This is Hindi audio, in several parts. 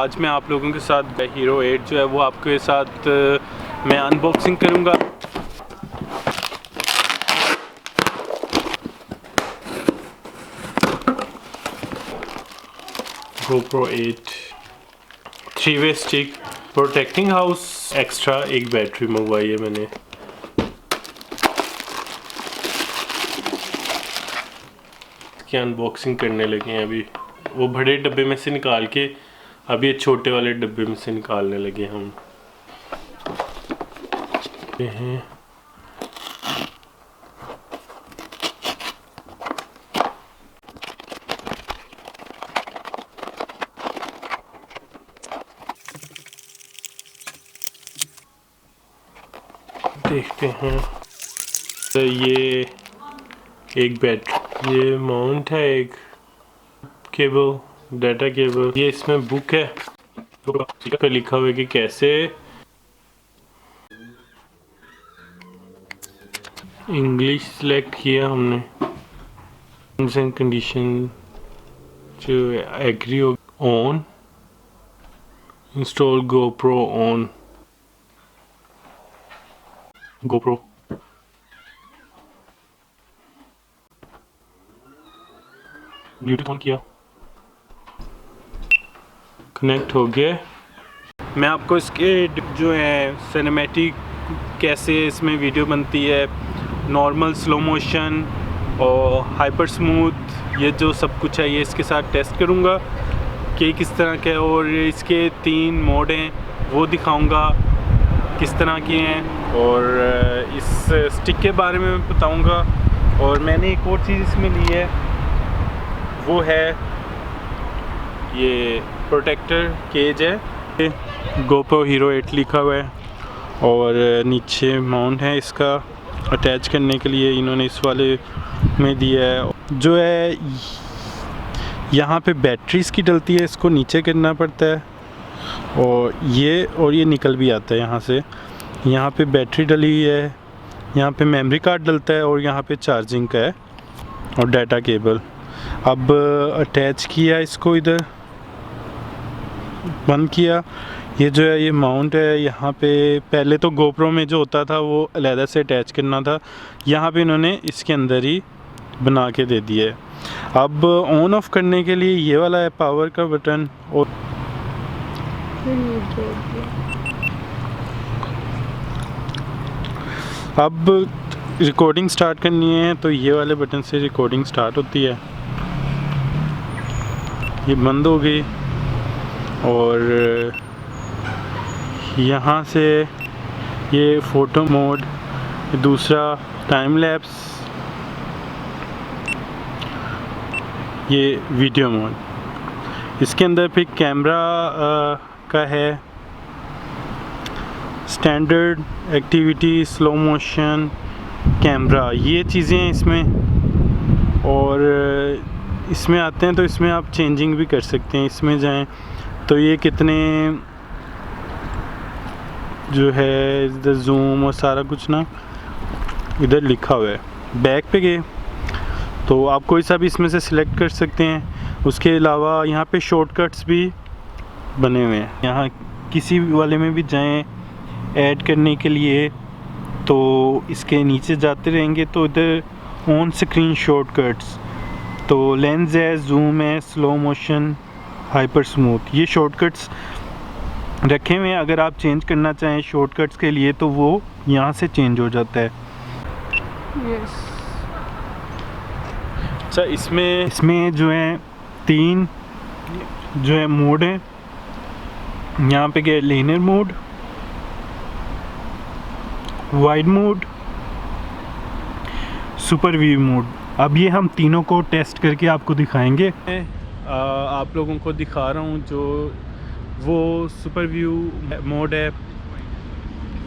आज मैं आप लोगों के साथ हीरो 8 जो है वो आपके साथ मैं अनबॉक्सिंग करूंगा। GoPro 8 3-way stick, protecting house extra, एक बैटरी मंगवाई है मैंने। इसकी अनबॉक्सिंग करने लगे हैं अभी। वो बड़े डब्बे में से निकाल के अभी ये छोटे वाले डब्बे में से निकालने लगे हम। देखते हैं। तो ये एक बैटरी, ये माउंट है, एक केबल, डाटा केबल। ये इसमें बुक है पे लिखा हुआ है कि कैसे इंग्लिश सिलेक्ट किया हमने। टर्म्स एंड कंडीशन जो एग्री हो, on install GoPro on, GoPro Bluetooth on किया, कनेक्ट हो गया। मैं आपको इसके जो है सिनेमैटिक कैसे इसमें वीडियो बनती है, नॉर्मल, स्लो मोशन और हाइपर स्मूथ, ये जो सब कुछ है ये इसके साथ टेस्ट करूँगा कि किस तरह के। और इसके 3 मोड हैं वो दिखाऊँगा किस तरह के हैं, और इस स्टिक के बारे में मैं बताऊँगा। और मैंने एक और चीज़ इसमें ली है, वो है ये प्रोटेक्टर केज है। GoPro Hero 8 लिखा हुआ है और नीचे माउंट है इसका अटैच करने के लिए, इन्होंने इस वाले में दिया है। जो है यहाँ पे बैटरीज की डलती है, इसको नीचे करना पड़ता है और ये निकल भी आता है यहाँ से। यहाँ पे बैटरी डली हुई है, यहाँ पे मेमोरी कार्ड डलता है और यहाँ पे चार्जिंग का है और डाटा केबल। अब अटैच किया इसको, इधर बंद किया। ये जो है ये माउंट है। यहाँ पे पहले तो GoPro में जो होता था वो अलहदा से अटैच करना था, यहाँ पे इन्होंने इसके अंदर ही बना के दे दिया है। अब ऑन ऑफ करने के लिए ये वाला है पावर का बटन, और अब रिकॉर्डिंग स्टार्ट करनी है तो ये वाले बटन से रिकॉर्डिंग स्टार्ट होती है। ये बंद हो गई और यहाँ से ये फ़ोटो मोड, दूसरा टाइम लैप्स, ये वीडियो मोड। इसके अंदर फिर कैमरा का है, standard, activity, slow motion, camera, ये चीज़ें हैं इसमें। और इसमें आते हैं तो इसमें आप चेंजिंग भी कर सकते हैं। इसमें जाएं तो ये कितने जो है इधर जूम और सारा कुछ ना इधर लिखा हुआ है। बैक पे गए तो आप कोई सा भी इसमें से सिलेक्ट कर सकते हैं। उसके अलावा यहाँ पे शॉर्टकट्स भी बने हुए हैं। यहाँ किसी वाले में भी जाएं ऐड करने के लिए तो इसके नीचे जाते रहेंगे तो इधर ऑन स्क्रीन शॉर्टकट्स, तो लेंस है, जूम है, स्लो मोशन, हाइपर स्मूथ, ये शॉर्टकट्स रखे हुए हैं। अगर आप चेंज करना चाहें शॉर्टकट्स के लिए तो वो यहाँ से चेंज हो जाता है। अच्छा, इसमें जो है 3 जो है मोड है। यहाँ पे गए linear mode, wide mode, super view mode. अब ये हम तीनों को टेस्ट करके आपको दिखाएंगे। आप लोगों को दिखा रहा हूँ जो वो सुपर व्यू मोड है।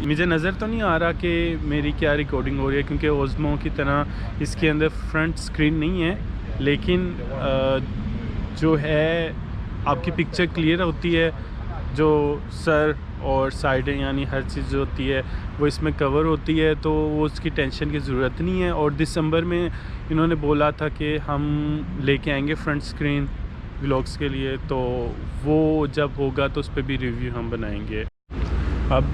मुझे नज़र तो नहीं आ रहा कि मेरी क्या रिकॉर्डिंग हो रही है, क्योंकि ओज़मो की तरह इसके अंदर फ्रंट स्क्रीन नहीं है, लेकिन जो है आपकी पिक्चर क्लियर होती है। जो सर और साइडें यानी हर चीज़ जो होती है वो इसमें कवर होती है, तो वो उसकी टेंशन की ज़रूरत नहीं है। और दिसंबर में इन्होंने बोला था कि हम लेके आएंगे फ्रंट स्क्रीन, व्लॉग्स के लिए, तो वो जब होगा तो उस पर भी रिव्यू हम बनाएंगे। अब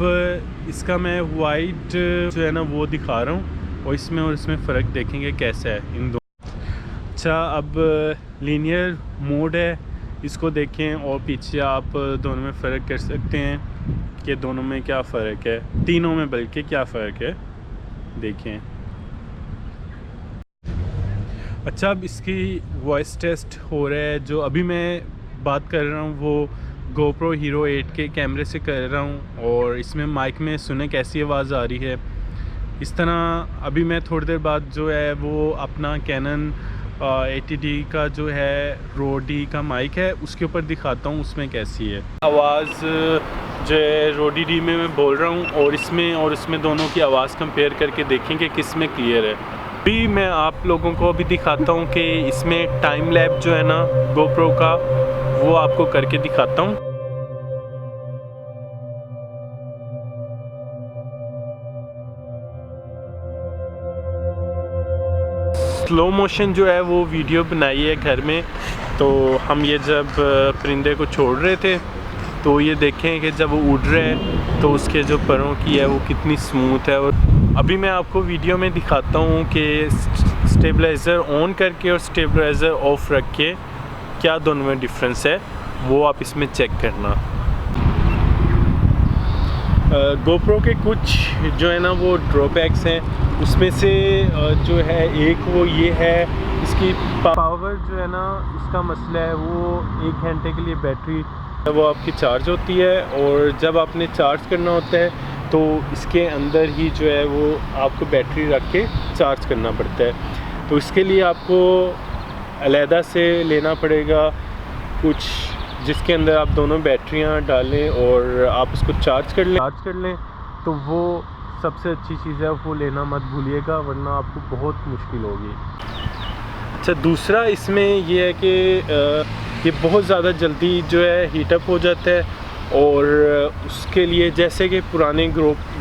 इसका मैं वाइट जो है ना वो दिखा रहा हूँ, और इसमें फ़र्क देखेंगे कैसा है इन दो। अच्छा, अब लीनियर मोड है, इसको देखें और पीछे आप दोनों में फ़र्क कर सकते हैं कि दोनों में क्या फ़र्क है, तीनों में बल्कि क्या फ़र्क है देखें। अच्छा, अब इसकी वॉइस टेस्ट हो रहा है। जो अभी मैं बात कर रहा हूँ वो GoPro Hero 8 के कैमरे से कर रहा हूँ, और इसमें माइक में सुने कैसी आवाज़ आ रही है। इस तरह अभी मैं थोड़ी देर बाद जो है वो अपना Canon 80D का जो है रोडी का माइक है उसके ऊपर दिखाता हूँ उसमें कैसी है आवाज़। जो है रोडी डी में मैं बोल रहा हूँ, और इसमें दोनों की आवाज़ कंपेयर करके देखेंगे किस में क्लियर है। अभी मैं आप लोगों को अभी दिखाता हूँ कि इसमें टाइम लैप जो है ना GoPro का, वो आपको करके दिखाता हूँ। स्लो मोशन जो है वो वीडियो बनाई है घर में, तो हम ये जब परिंदे को छोड़ रहे थे तो ये देखें कि जब वो उड़ रहे हैं तो उसके जो परों की है वो कितनी स्मूथ है। और अभी मैं आपको वीडियो में दिखाता हूँ कि स्टेबलाइज़र ऑन करके और स्टेबलाइज़र ऑफ रख के क्या दोनों में डिफरेंस है, वो आप इसमें चेक करना। GoPro के कुछ जो है ना वो ड्रॉबैक्स हैं, उसमें से जो है एक वो ये है, इसकी पावर जो है ना, इसका मसला है वो 1 घंटे के लिए बैटरी वो आपकी चार्ज होती है, और जब आपने चार्ज करना होता है तो इसके अंदर ही जो है वो आपको बैटरी रख के चार्ज करना पड़ता है। तो इसके लिए आपको अलहदा से लेना पड़ेगा कुछ, जिसके अंदर आप दोनों बैटरियां डालें और आप उसको चार्ज कर लें। तो वो सबसे अच्छी चीज़ है, वो लेना मत भूलिएगा, वरना आपको बहुत मुश्किल होगी। अच्छा, दूसरा इसमें ये है कि ये बहुत ज़्यादा जल्दी जो है हीटअप हो जाता है, और उसके लिए जैसे कि पुराने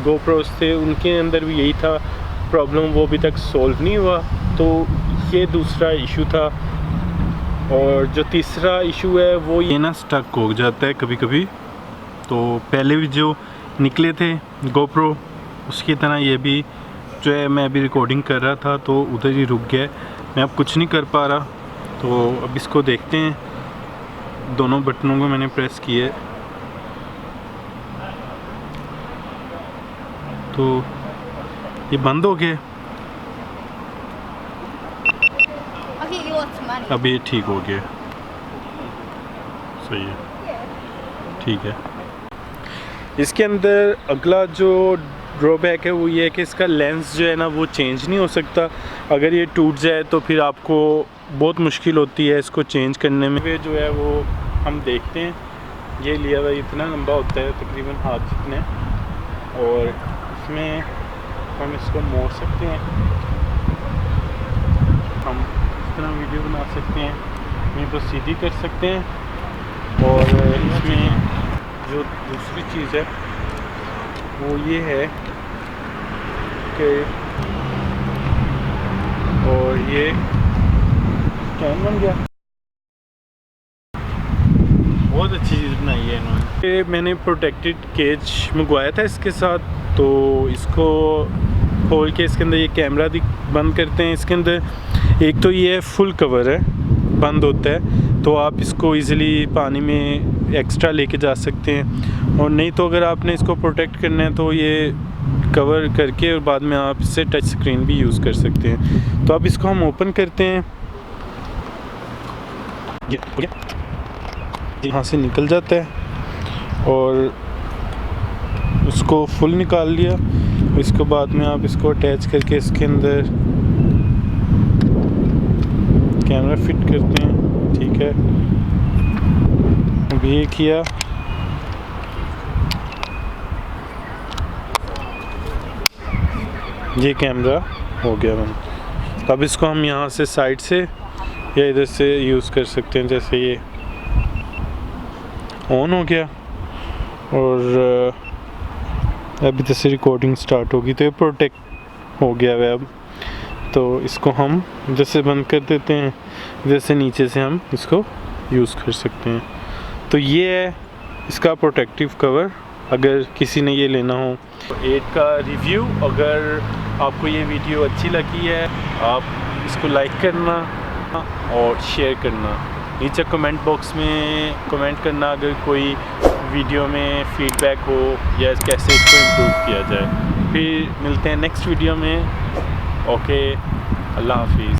GoPros थे उनके अंदर भी यही था प्रॉब्लम, वो अभी तक सॉल्व नहीं हुआ, तो ये दूसरा इशू था। और जो तीसरा इशू है वो ये ना स्टक हो जाता है कभी कभी। तो पहले भी जो निकले थे GoPro उसकी तरह ये भी जो है, मैं अभी रिकॉर्डिंग कर रहा था तो उधर ही रुक गया, मैं अब कुछ नहीं कर पा रहा। तो अब इसको देखते हैं, दोनों बटनों को मैंने प्रेस किए तो ये बंद हो गया। अब ये ठीक हो गया, सही है, ठीक है। इसके अंदर अगला जो ड्रॉबैक है वो ये है कि इसका लेंस जो है ना वो चेंज नहीं हो सकता। अगर ये टूट जाए तो फिर आपको बहुत मुश्किल होती है इसको चेंज करने में। जो है वो हम देखते हैं, ये लिया हुआ इतना लंबा होता है तकरीबन हाथ जितने, और इसमें हम इसको मोड़ सकते हैं, हम इस तरह वीडियो बना सकते हैं, ये तो सीधी कर सकते हैं। और इसमें जो दूसरी चीज़ है वो ये है कि, और ये कैन बन गया, बहुत अच्छी चीज़ बनाई है इन्होंने। मैंने प्रोटेक्टेड केज मंगवाया था इसके साथ, तो इसको खोल के इसके अंदर ये कैमरा बंद करते हैं। इसके अंदर एक तो ये फुल कवर है, बंद होता है, तो आप इसको इजीली पानी में एक्स्ट्रा लेके जा सकते हैं। और नहीं तो अगर आपने इसको प्रोटेक्ट करना है तो ये कवर करके और बाद में आप इससे टच स्क्रीन भी यूज़ कर सकते हैं। तो अब इसको हम ओपन करते हैं, यहाँ से निकल जाता है, और उसको फुल निकाल लिया। इसके बाद में आप इसको अटैच करके इसके अंदर कैमरा फिट करते हैं, ठीक है। अभी ये किया, ये कैमरा हो गया बंद। अब इसको हम यहाँ से साइड से या इधर से यूज़ कर सकते हैं। जैसे ये ऑन हो गया और अभी जैसे रिकॉर्डिंग स्टार्ट होगी तो ये प्रोटेक्ट हो गया है अब। तो इसको हम जैसे बंद कर देते हैं, जैसे नीचे से हम इसको यूज़ कर सकते हैं। तो ये है इसका प्रोटेक्टिव कवर, अगर किसी ने ये लेना हो। 8 का रिव्यू, अगर आपको ये वीडियो अच्छी लगी है आप इसको लाइक करना और शेयर करना। नीचे कमेंट बॉक्स में कमेंट करना अगर कोई वीडियो में फीडबैक हो या कैसे इसको इम्प्रूव किया जाए। फिर मिलते हैं नेक्स्ट वीडियो में। ओके, अल्लाह हाफिज़।